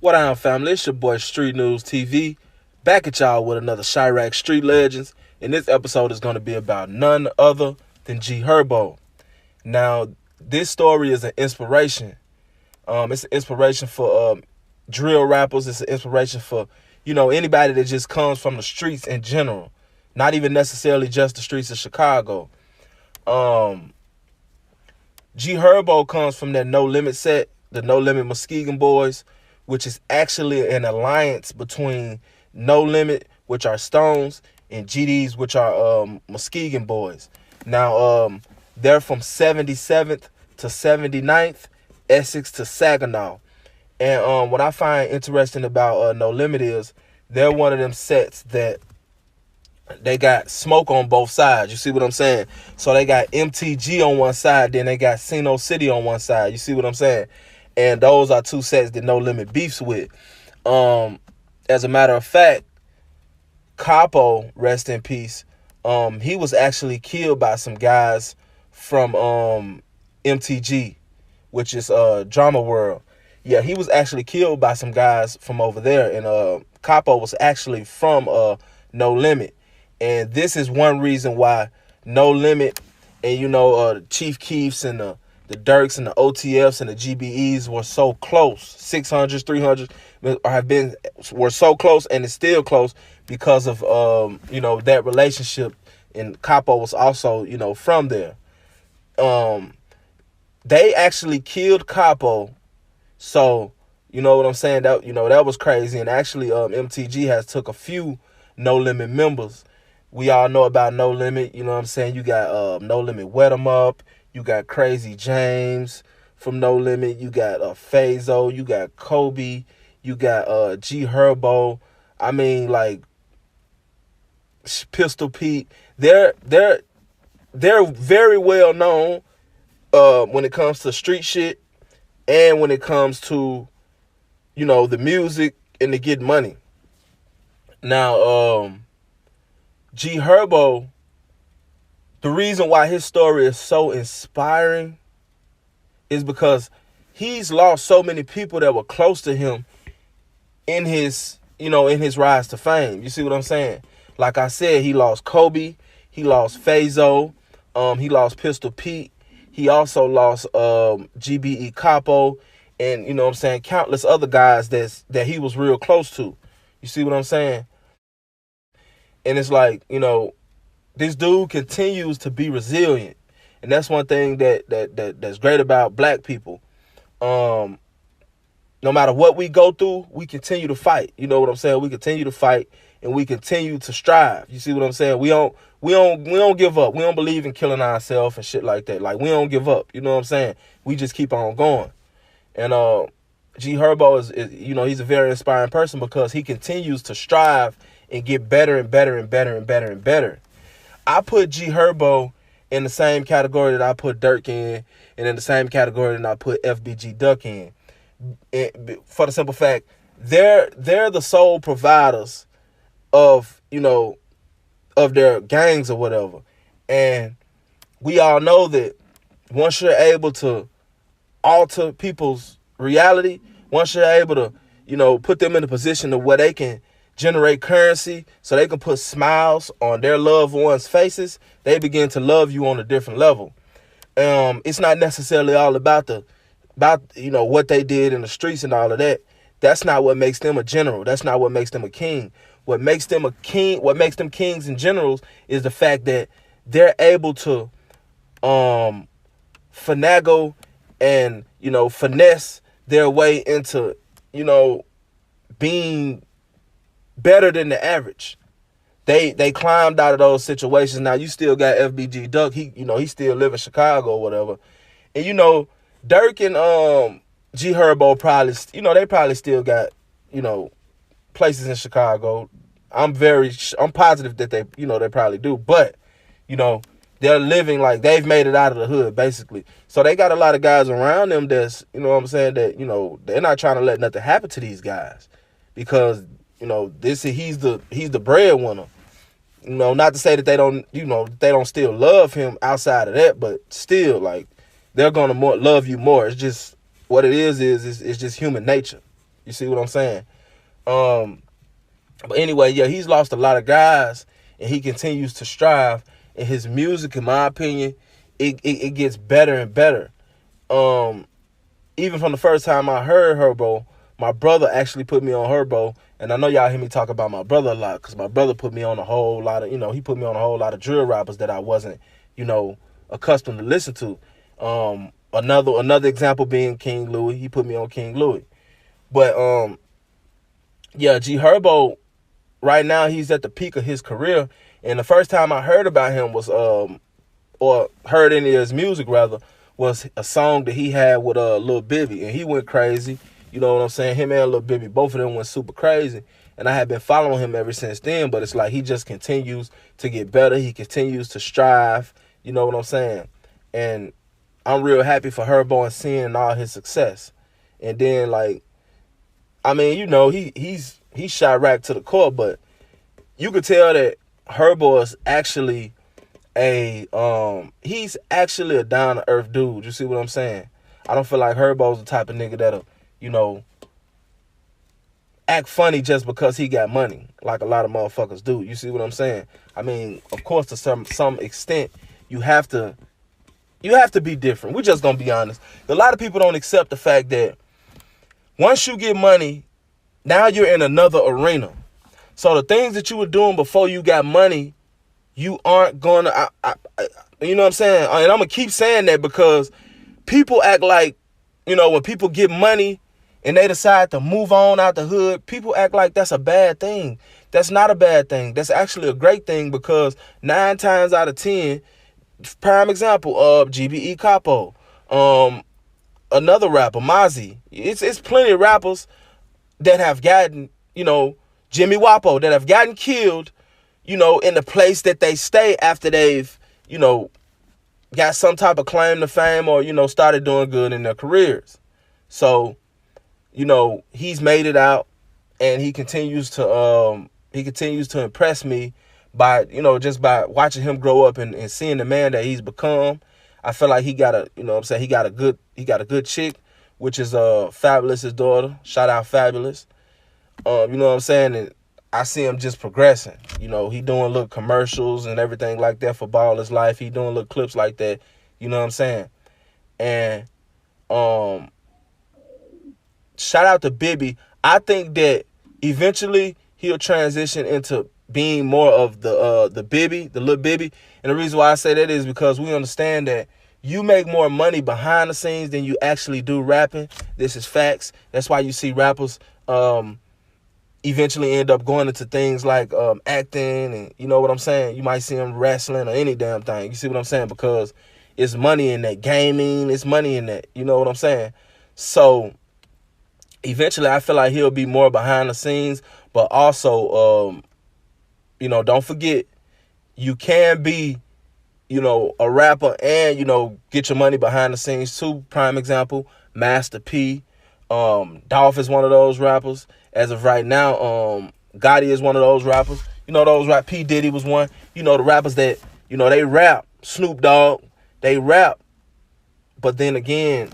What on, family? It's your boy Street News TV, back at y'all with another Chirac Street Legends, and this episode is going to be about none other than G Herbo. Now, this story is an inspiration. It's an inspiration for drill rappers. It's an inspiration for, anybody that just comes from the streets in general, not even necessarily just the streets of Chicago. G Herbo comes from that No Limit set, the No Limit Muskegon Boys, which is actually an alliance between No Limit, which are Stones, and GDs, which are Muskegon Boys. Now, they're from 77th to 79th, Essex to Saginaw. And what I find interesting about No Limit is they're one of them sets that they got smoke on both sides. You see what I'm saying? So they got MTG on one side, then they got Sino City on one side. You see what I'm saying? And those are two sets that No Limit beefs with. As a matter of fact, Capo, rest in peace, he was actually killed by some guys from MTG, which is Drama World. Yeah, he was actually killed by some guys from over there. And Capo was actually from No Limit. And this is one reason why No Limit and, Chief Keefs and the Dirks and the OTFs and the GBEs were so close. 600s, 300s were so close, and it's still close because of that relationship. And Capo was also from there. They actually killed Capo, so you know what I'm saying. That was crazy. And actually, MTG has took a few No Limit members. We all know about No Limit. You know what I'm saying. You got No Limit Wet 'Em Up. You got Crazy James from No Limit. You got Fazo. You got Kobe. You got G Herbo. I mean, like Pistol Pete. They're very well known when it comes to street shit and when it comes to the music and to get money. Now, G Herbo, the reason why his story is so inspiring is because he's lost so many people that were close to him in his rise to fame. You see what I'm saying? Like I said, he lost Kobe, he lost Fazo, he lost Pistol Pete, he also lost GBE Capo, and countless other guys that he was real close to. You see what I'm saying? And it's like, this dude continues to be resilient. And that's one thing that's great about black people. No matter what we go through, we continue to fight. You know what I'm saying? We continue to fight and we continue to strive. You see what I'm saying? We don't give up. We don't believe in killing ourselves and shit like that. Like, we don't give up. You know what I'm saying? We just keep on going. And G Herbo is he's a very inspiring person because he continues to strive and get better and better and better and better and better. I put G Herbo in the same category that I put Dirk in, and in the same category that I put FBG Duck in. For the simple fact, they're the sole providers of their gangs or whatever. And we all know that once you're able to alter people's reality, once you're able to put them in a position of where they can generate currency so they can put smiles on their loved ones' faces, they begin to love you on a different level. It's not necessarily all about what they did in the streets and all of that. That's not what makes them a general. That's not what makes them a king. What makes them a king, what makes them kings and generals is the fact that they're able to finagle and finesse their way into being better than the average. They climbed out of those situations. Now you still got FBG Duck. He still live in Chicago or whatever. And Dirk and G Herbo probably they probably still got places in Chicago. I'm positive that they probably do, but they're living like they've made it out of the hood basically. So they got a lot of guys around them that's what I'm saying, that they're not trying to let nothing happen to these guys because he's the breadwinner. Not to say that they don't still love him outside of that, but still, like, they're gonna love you more. It's just what it is it's just human nature. You see what I'm saying? But anyway, yeah, he's lost a lot of guys, and he continues to strive. And his music, in my opinion, it gets better and better. Even from the first time I heard Herbo, my brother actually put me on Herbo. And I know y'all hear me talk about my brother a lot, because my brother put me on a whole lot of, he put me on a whole lot of drill rappers that I wasn't, accustomed to listen to. Another example being King Louis. He put me on King Louis. But yeah, G Herbo, right now he's at the peak of his career. And the first time I heard about him was or heard any of his music rather, was a song that he had with Lil Bibby, and he went crazy. You know what I'm saying? Him and Lil Bibby, both of them went super crazy. And I have been following him ever since then, but it's like he just continues to get better. He continues to strive. You know what I'm saying? And I'm real happy for Herbo and seeing all his success. And then, like, I mean, he's Chirac to the core, but you could tell that Herbo is actually he's actually a down to earth dude. You see what I'm saying? I don't feel like Herbo's the type of nigga that'll, act funny just because he got money, like a lot of motherfuckers do. You see what I'm saying? I mean, of course, to some extent, you have to be different. We're just gonna be honest. A lot of people don't accept the fact that once you get money, now you're in another arena. So the things that you were doing before you got money, you aren't gonna, you know what I'm saying? And I'm gonna keep saying that because people act like, when people get money and they decide to move on out the hood, people act like that's a bad thing. That's not a bad thing. That's actually a great thing, because 9 times out of 10, prime example of GBE Capo, another rapper, Mozzie. It's plenty of rappers that have gotten, Jimmy Wapo, that have gotten killed, in the place that they stay after they've, got some type of claim to fame or, started doing good in their careers. So, he's made it out, and he continues to impress me by, just by watching him grow up and seeing the man that he's become. I feel like he got he got a good chick, which is Fabulous's daughter. Shout out Fabulous. You know what I'm saying? And I see him just progressing. He doing little commercials and everything like that for Baller's Life. He doing little clips like that. You know what I'm saying? And shout out to Bibby. I think that eventually he'll transition into being more of the Bibby, the little Bibby. And the reason why I say that is because we understand that you make more money behind the scenes than you actually do rapping. This is facts. That's why you see rappers eventually end up going into things like acting, and you know what I'm saying? You might see them wrestling or any damn thing. You see what I'm saying? Because it's money in that, gaming, it's money in that. You know what I'm saying? So eventually I feel like he'll be more behind the scenes, but also, don't forget, you can be, a rapper and, get your money behind the scenes too. Prime example, Master P. Dolph is one of those rappers. As of right now, Gotti is one of those rappers. P. Diddy was one. The rappers that, they rap. Snoop Dogg, they rap. But then again,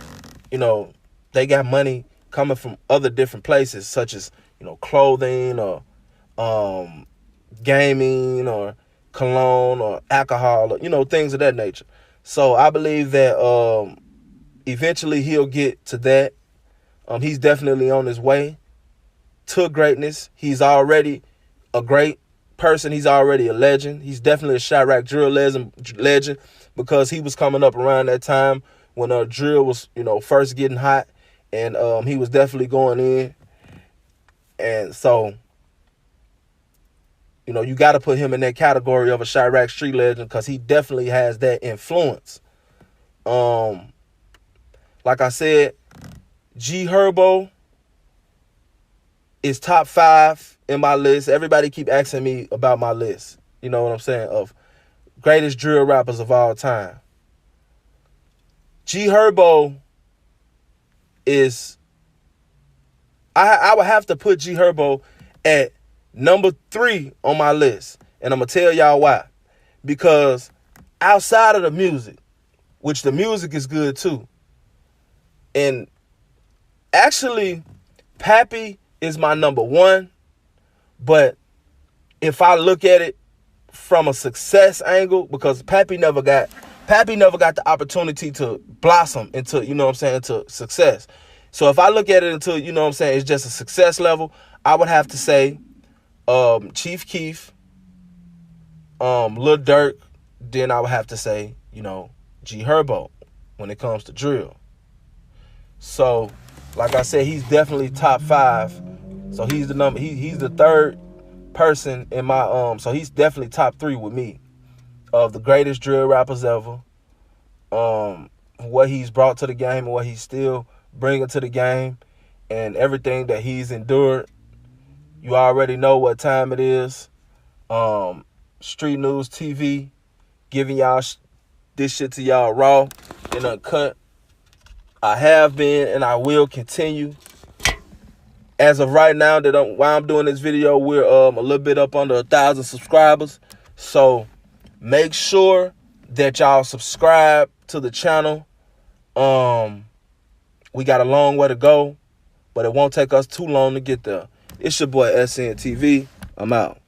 they got money coming from other different places, such as, clothing or gaming or cologne or alcohol or, things of that nature. So I believe that eventually he'll get to that. He's definitely on his way to greatness. He's already a great person. He's already a legend. He's definitely a Chirac drill legend because he was coming up around that time when drill was, first getting hot, and he was definitely going in. And so, you got to put him in that category of a Chirac street legend because he definitely has that influence. Like I said, G Herbo is top 5 in my list. Everybody keep asking me about my list. You know what I'm saying? Of greatest drill rappers of all time. G Herbo is, I would have to put G Herbo at number 3 on my list. And I'm going to tell y'all why. Because outside of the music, which the music is good too, and actually Pappy is my number one, but if I look at it from a success angle, because Pappy never got the opportunity to blossom into, you know what I'm saying, into success. So if I look at it into, you know what I'm saying, it's just a success level, I would have to say Chief Keef, Lil Durk, then I would have to say, you know, G Herbo when it comes to drill. So, like I said, he's definitely top 5. So he's the number. He's the third person in my So he's definitely top 3 with me of the greatest drill rappers ever. What he's brought to the game and what he's still bringing to the game, and everything that he's endured. You already know what time it is. Street News TV, giving y'all this shit to y'all raw and uncut. I have been and I will continue. As of right now, while I'm doing this video, we're a little bit up under 1,000 subscribers. So make sure that y'all subscribe to the channel. We got a long way to go, but it won't take us too long to get there. It's your boy SNTV. I'm out.